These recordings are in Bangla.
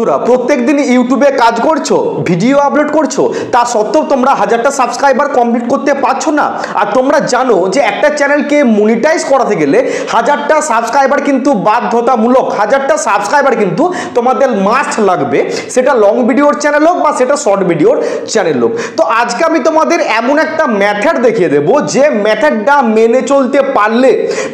বন্ধুরা প্রত্যেকদিন ইউটিউবে কাজ করছো, ভিডিও আপলোড করছো, তা সত্ত্বেও তোমরা 1000টা সাবস্ক্রাইবার কমপ্লিট করতে পারছো না। আর তোমরা জানো যে একটা চ্যানেলকে মনিটাইজ করাতে গেলে 1000টা সাবস্ক্রাইবার কিন্তু বাধ্যতামূলক, 1000টা সাবস্ক্রাইবার কিন্তু তোমাদের মাস্ট লাগবে, সেটা লং ভিডিওর চ্যানেল হোক বা সেটা শর্ট ভিডিওর চ্যানেল হোক। তো আজকে আমি তোমাদের এমন একটা মেথড দেখিয়ে দেবো যে মেথডটা মেনে চলতে পারলে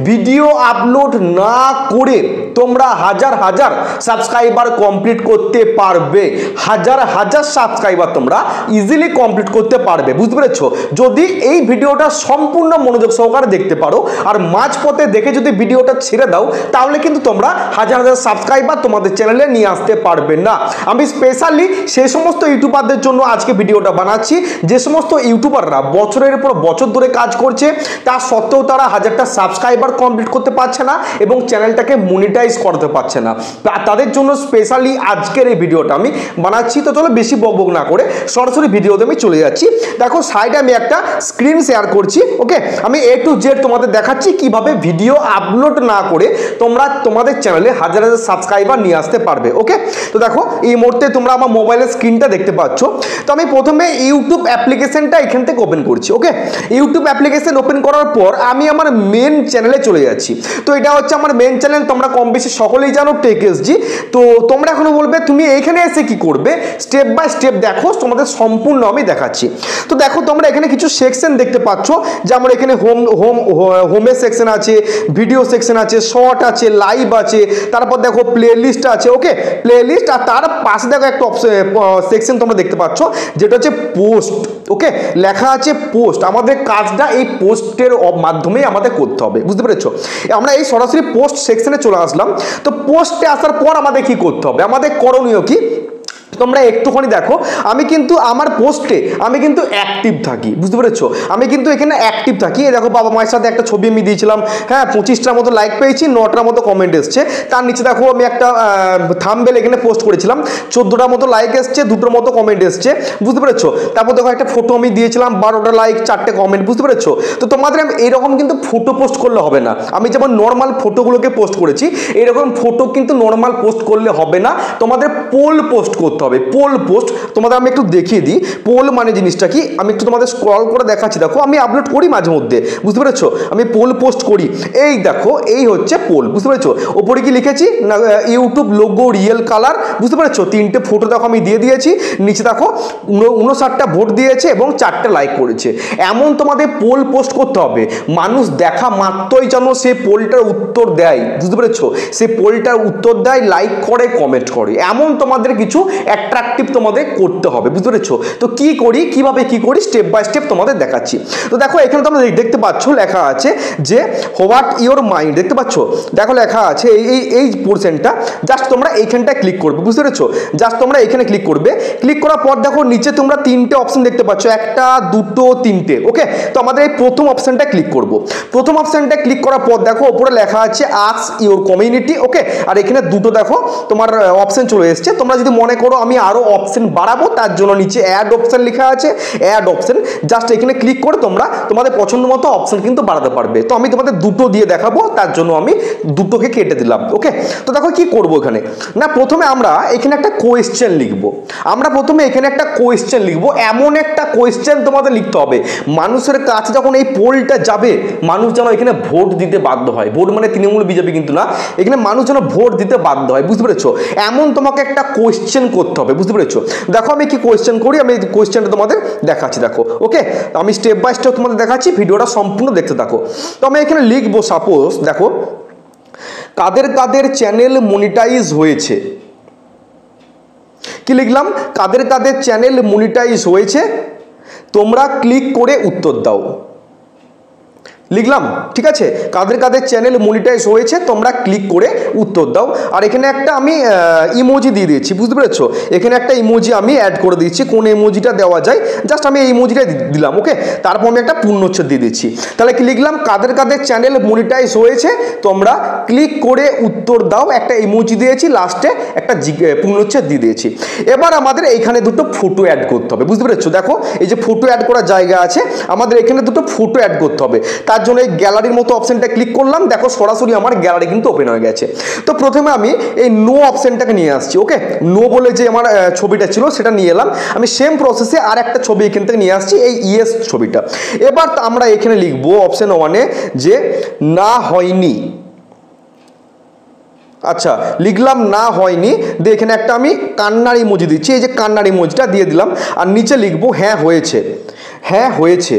ভিডিও আপলোড না করে তোমরা হাজার হাজার সাবস্ক্রাইবার কমপ্লিট করতে পারবে, হাজার হাজার সাবস্ক্রাইবার তোমরা ইজিলি কমপ্লিট করতে পারবে। বুঝতে পেরেছো? যদি এই ভিডিওটা সম্পূর্ণ মনোযোগ সহকারে দেখতে পারো আর মাঝপথে দেখে যদি ভিডিওটা ছেড়ে দাও তাহলে কিন্তু তোমরা হাজার হাজার সাবস্ক্রাইবার তোমাদের চ্যানেলে নিয়ে আসতে পারবে না। আমি স্পেশালি সেই সমস্ত ইউটিউবারদের জন্য আজকে ভিডিওটা বানাচ্ছি যে সমস্ত ইউটিউবাররা বছরের পর বছর ধরে কাজ করছে, তা সত্ত্বেও তারা 1000টা সাবস্ক্রাইবার কমপ্লিট করতে পারছে না এবং চ্যানেলটাকে মনিটাইজ করতে পারছে না। তাদের জন্য স্পেশালি আজকের এই ভিডিওটা আমি বানাচ্ছি। তো চলো বেশি বকবক না করে সরাসরি ভিডিওতে আমি চলে যাচ্ছি। দেখো সাইডে আমি একটা স্ক্রিন শেয়ার করছি, ওকে। আমি A to Z তোমাদের দেখাচ্ছি কিভাবে ভিডিও আপলোড না করে তোমরা তোমাদের চ্যানেলে হাজার হাজার সাবস্ক্রাইবার নিয়ে আসতে পারবে, ওকে। তো দেখো এই মুহূর্তে তোমরা আমার মোবাইলের স্ক্রিনটা দেখতে পাচ্ছ। তো আমি প্রথমে ইউটিউব অ্যাপ্লিকেশনটা এখান থেকে ওপেন করছি, ওকে। ইউটিউব অ্যাপ্লিকেশন ওপেন করার পর আমি আমার মেন চ্যানেলে চলে যাচ্ছি। তো এটা হচ্ছে আমার মেন চ্যানেল, তোমরা কম বেশি সকলেই জানো, টেকএসজি। তো তোমরা এখনো বলবে তুমি এখানে এসে কি করবে, স্টেপ বাই স্টেপ দেখো, তোমাদের সম্পূর্ণ আমি দেখাচ্ছি। তো দেখো তোমরা এখানে কিছু সেকশন দেখতে পাচ্ছ, যেমন এখানে হোমের সেকশন আছে, ভিডিও সেকশন আছে, শর্ট আছে, লাইভ আছে, তারপর দেখো প্লে লিস্ট আছে, ওকে, প্লে লিস্ট। আর তার পাশে দেখো একটা সেকশন তোমরা দেখতে পাচ্ছ যেটা হচ্ছে পোস্ট, ওকে, লেখা আছে পোস্ট। আমাদের কাজটা এই পোস্টের মাধ্যমেই আমাদের করতে হবে, বুঝতে পেরেছো? আমরা এই সরাসরি পোস্ট সেকশনে চলে আসলাম। তো পোস্টে আসার পর আমাদের কি করতে হবে, আমাদের করণীয় কি তোমরা একটুখানি দেখো। আমি কিন্তু আমার পোস্টে আমি কিন্তু অ্যাক্টিভ থাকি, বুঝতে পেরেছো? আমি কিন্তু এখানে অ্যাক্টিভ থাকি। এই দেখো বাবা মায়ের সাথে একটা ছবি আমি দিয়েছিলাম, হ্যাঁ, 25টার মতো লাইক পেয়েছি, 9টার মতো কমেন্ট এসছে। তার নিচে দেখো আমি একটা থাম্বনেল এখানে পোস্ট করেছিলাম, 14টার মতো লাইক এসছে, 2টোর মতো কমেন্ট এসছে, বুঝতে পেরেছো? তারপর দেখো একটা ফটো আমি দিয়েছিলাম, 12টা লাইক, 4টে কমেন্ট, বুঝতে পেরেছো? তো তোমাদের এইরকম কিন্তু ফটো পোস্ট করলে হবে না। আমি যেমন নর্মাল ফটোগুলোকে পোস্ট করেছি, এইরকম ফটো কিন্তু নর্মাল পোস্ট করলে হবে না, তোমাদের পোল পোস্ট করতে হবে। পোল পোস্ট তোমাদের আমি একটু দেখিয়ে দিই। পোল মানে জিনিসটা কি আমি একটু তোমাদের স্ক্রল করে দেখাচ্ছি। দেখো আমি আপলোড করি মাঝে মধ্যে, বুঝতে পেরেছো? আমি পোল পোস্ট করি। এই দেখো এই হচ্ছে পোল, বুঝতে পেরেছো? ওপরে কি লিখেছি না, ইউটিউব লোগো রিয়েল কালার, বুঝতে পেরেছো? 3টে ফটো দেখো আমি দিয়ে দিয়েছি। নিচে দেখো 59টা ভোট দিয়েছে এবং 4টে লাইক করেছে। এমন তোমাদের পোল পোস্ট করতে হবে, মানুষ দেখা মাত্রই যেন সে পোলটার উত্তর দেয়, বুঝতে পেরেছো? সে পোলটার উত্তর দেয়, লাইক করে, কমেন্ট করে। এমন তোমাদের কিছু অ্যাট্রাকটিভ তোমাদের করতে হবে, বুঝতে পেরেছো? তো কি করি, কিভাবে কি করি, স্টেপ বাই স্টেপ তোমাদের দেখাচ্ছি। তো দেখো এখানে তোমরা দেখতে পাচ্ছ লেখা আছে যে হোয়াট ইওর মাইন্ড, দেখতে পাচ্ছ? দেখো লেখা আছে এই পোর্শনটা, জাস্ট তোমরা এইখানটায় ক্লিক করবে, বুঝতে পেরেছো? জাস্ট তোমরা এখানে ক্লিক করবে। ক্লিক করার পর দেখো নিচে তোমরা 3টে অপশন দেখতে পাচ্ছ, 1টা 2টো 3টে, ওকে। তো আমাদের এই প্রথম অপশনটা ক্লিক করব। প্রথম অপশনটা ক্লিক করার পর দেখো উপরে লেখা আছে আস্ক ইওর কমিউনিটি, ওকে। আর এখানে 2টো দেখো তোমার অপশন চলে এসছে। তোমরা যদি মনে করো আমি আরো অপশন বাড়াবো তার জন্য নিচে অ্যাড অপশন লেখা আছে, অ্যাড অপশন, জাস্ট এখানে ক্লিক করে তোমরা তোমাদের পছন্দ মতো অপশন কিন্তু বাড়াতে পারবে। তো আমি তোমাদের 2টো দিয়ে দেখাবো, তার জন্য আমি 2টোকে কেটে দিলাম, ওকে। তো দেখো কি করব এখানে না, প্রথমে আমরা এখানে একটা কোয়েশ্চেন লিখবো। আমরা প্রথমে এখানে একটা কোয়েশ্চেন লিখবো, এমন একটা কোয়েশ্চেন তোমাদের লিখতে হবে মানুষের কাছে যখন এই পোলটা যাবে মানুষ যেন এখানে ভোট দিতে বাধ্য হয়। ভোট মানে তৃণমূল বিজেপি কিন্তু না, এখানে মানুষ যেন ভোট দিতে বাধ্য হয়, বুঝতে পেরেছো? এমন তোমাকে একটা কোয়েশ্চেন করতে হবে, বুঝতে পেরেছো? দেখো আমি কি কোয়েশ্চেন করি, আমি কোয়েশ্চেনটা তোমাদের দেখাচ্ছি, দেখো, ওকে। আমি স্টেপ বাই স্টেপ তোমাদের দেখাচ্ছি, ভিডিওটা সম্পূর্ণ দেখতে থাকো। তো আমি এখানে লিখবো, সাপোজ দেখো কাদের কাদের চ্যানেল মনিটাইজ হয়েছে। কি লিখলাম, কাদের কাদের চ্যানেল মনিটাইজ হয়েছে, তোমরা ক্লিক করে উত্তর দাও, লিখলাম, ঠিক আছে? কাদের কাদের চ্যানেল মনিটাইজ হয়েছে তোমরা ক্লিক করে উত্তর দাও। আর এখানে একটা আমি ইমোজি দিয়ে দিয়েছি, বুঝতে পেরেছো? এখানে একটা ইমোজি আমি অ্যাড করে দিচ্ছি, কোন ইমোজিটা দেওয়া যায় জাস্ট আমি এই ইমোজিটা দিলাম, ওকে। তারপর আমি একটা পূর্ণচ্ছেদ দিয়ে দিচ্ছি। তাহলে কি লিখলাম, কাদের কাদের চ্যানেল মনিটাইজ হয়েছে তোমরা ক্লিক করে উত্তর দাও, একটা ইমোজি দিয়েছি, লাস্টে একটা পূর্ণচ্ছেদ দিয়ে দিয়েছি। এবার আমাদের এইখানে 2টো ফটো অ্যাড করতে হবে, বুঝতে পেরেছো? দেখো এই যে ফটো অ্যাড করার জায়গা আছে, আমাদের এখানে 2টো ফটো অ্যাড করতে হবে। তার তার জন্য এই গ্যালারির মতো অপশনটা ক্লিক করলাম, দেখো সরাসরি আমার গ্যালারি কিন্তু ওপেন হয়ে গেছে। তো প্রথমে আমি এই নো অপশনটাকে নিয়ে আসছি, ওকে, নো বলে যে আমার ছবিটা ছিল সেটা নিয়ে এলাম। আমি সেম প্রসেসে আর একটা ছবি এখান থেকে নিয়ে আসছি, এই ইয়েস ছবিটা। এবার আমরা এখানে লিখবো অপশন 1-এ যে না হয়নি। আচ্ছা, লিখলাম না হয়নি, দিয়ে এখানে একটা আমি কান্নার ইমোজি দিচ্ছি, এই যে কান্নার ইমোজিটা দিয়ে দিলাম। আর নিচে লিখবো হ্যাঁ হয়েছে, হ্যাঁ হয়েছে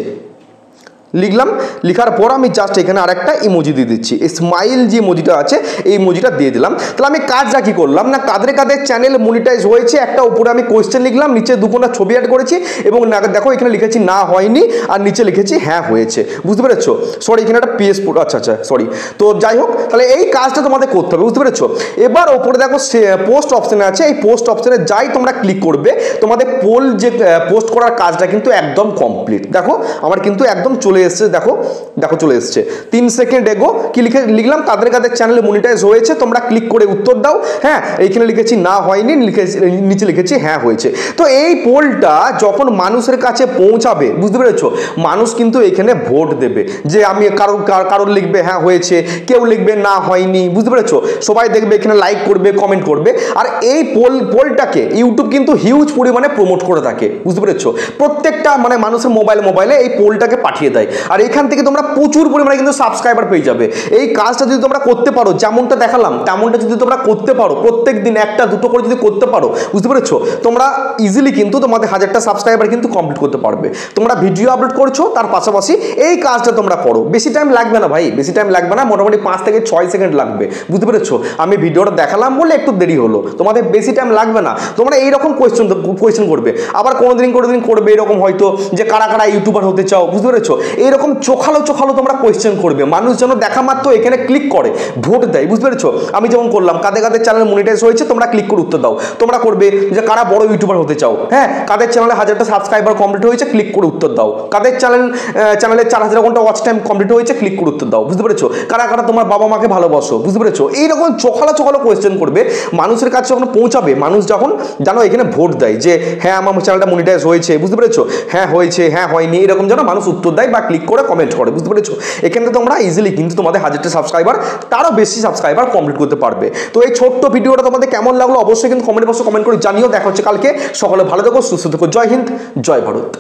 লিখলাম। লিখার পর আমি জাস্ট এখানে আরেকটা ইমোজি দিয়ে দিচ্ছি, এই স্মাইল যে ইমোজিটা আছে এই ইমোজিটা দিয়ে দিলাম। তাহলে আমি কাজটা কি করলাম না, কাদের কাদের চ্যানেল মনিটাইজ হয়েছে একটা উপরে আমি কোয়েশ্চেন লিখলাম, নিচে দুকোনা ছবি অ্যাড করেছি এবং দেখো এখানে লিখেছি না হয়নি আর নিচে লিখেছি হ্যাঁ হয়েছে, বুঝতে পেরেছো? সরি এখানে একটা পিএস আচ্ছা সরি। তো যাই হোক, তাহলে এই কাজটা তোমাদের করতে হবে, বুঝতে পেরেছো? এবার ওপরে দেখো পোস্ট অপশানে আছে, এই পোস্ট অপশানে যাই তোমরা ক্লিক করবে তোমাদের পোল যে পোস্ট করার কাজটা কিন্তু একদম কমপ্লিট। দেখো আমার কিন্তু একদম চলে এসছে, দেখো দেখো চলে এসছে। 3 সেকেন্ড এগো কি লিখলাম, কাদের কাদের চ্যানেলে মনিটাইজ হয়েছে তোমরা ক্লিক করে উত্তর দাও। হ্যাঁ, এইখানে লিখেছি না হয়নি, নিচে লিখেছি হ্যাঁ হয়েছে। তো এই পোলটা যখন মানুষের কাছে পৌঁছাবে, বুঝতে পেরেছো, মানুষ কিন্তু এখানে ভোট দেবে, যে আমি কারোর লিখবে হ্যাঁ হয়েছে, কেউ লিখবে না হয়নি, বুঝতে পেরেছো? সবাই দেখবে এখানে লাইক করবে, কমেন্ট করবে। আর এই পোলটাকে ইউটিউব কিন্তু হিউজ পরিমাণে প্রমোট করে থাকে, বুঝতে পেরেছো? প্রত্যেকটা মানে মানুষের মোবাইলে এই পোলটাকে পাঠিয়ে দেয়। আর এখান থেকে তোমরা প্রচুর পরিমাণে কিন্তু সাবস্ক্রাইবার পেয়ে যাবে। এই কাজটা যদি তোমরা করতে পারো, যেমনটা দেখালাম তেমনটা যদি তোমরা করতে পারো, প্রত্যেক দিন একটা দুটো করে যদি করতে পারো, বুঝতে পেরেছো, তোমরা ইজিলি কিন্তু তোমাদের 1000টা সাবস্ক্রাইবার কিন্তু কমপ্লিট করতে পারবে। তোমরা ভিডিও আপলোড করছো, তার পাশাপাশি এই কাজটা তোমরা করো। বেশি টাইম লাগবে না ভাই, বেশি টাইম লাগবে না, মোটামুটি 5 থেকে 6 সেকেন্ড লাগবে, বুঝতে পেরেছো? আমি ভিডিওটা দেখালাম বলে একটু দেরি হলো, তোমাদের বেশি টাইম লাগবে না। তোমরা এইরকম কোয়েশ্চেন করবে, আবার কোনোদিন করবে এরকম হয়তো যে কারা কারা ইউটিউবার হতে চাও, বুঝতে পেরেছো? এইরকম চোখালো তোমরা কোয়েশ্চেন করবে, মানুষ যেন দেখা মাত্র এখানে ক্লিক করে ভোট দেয়, বুঝতে পেরেছো? আমি যেমন করলাম, কাদের কাদের চ্যানেল মনিটাইজ হয়েছে তোমরা ক্লিক করে উত্তর দাও। তোমরা করবে যে কারা বড় ইউটিউবার হতে চাও, হ্যাঁ, কাদের চ্যানেলে 1000টা সাবস্ক্রাইবার কমপ্লিট হয়েছে ক্লিক করে উত্তর দাও, কাদের চ্যানেলে 4000 ঘন্টা ওয়াচ টাইম কমপ্লিট হয়েছে ক্লিক করে উত্তর দাও, বুঝতে পেরেছো? কারা কারা তোমার বাবা মাকে ভালোবাসো, বুঝতে পেরেছো? এইরকম চোখালো কোয়েশ্চেন করবে, মানুষের কাছে যখন পৌঁছাবে, মানুষ যখন জানো এখানে ভোট দেয় যে হ্যাঁ আমার চ্যানেলটা মনিটাইজ হয়েছে, বুঝতে পেরেছো, হ্যাঁ হয়েছে, হ্যাঁ হয়নি, এরকম যেন মানুষ উত্তর দেয় বা ক্লিক করে কমেন্ট করে, বুঝতে পেরেছো? এখানে তোমরা ইজিলি কিন্তু তোমাদের 1000টা সাবস্ক্রাইবার, তারও বেশি সাবস্ক্রাইবার কমপ্লিট করতে পারবে। তো এই ছোট্ট ভিডিওটা তোমাদের কেমন লাগলো অবশ্যই কিন্তু কমেন্ট বক্সে কমেন্ট করে জানিও। দেখা হচ্ছে কালকে, সকলে ভালো থেকো, সুস্থ থেকো। জয় হিন্দ, জয় ভারত।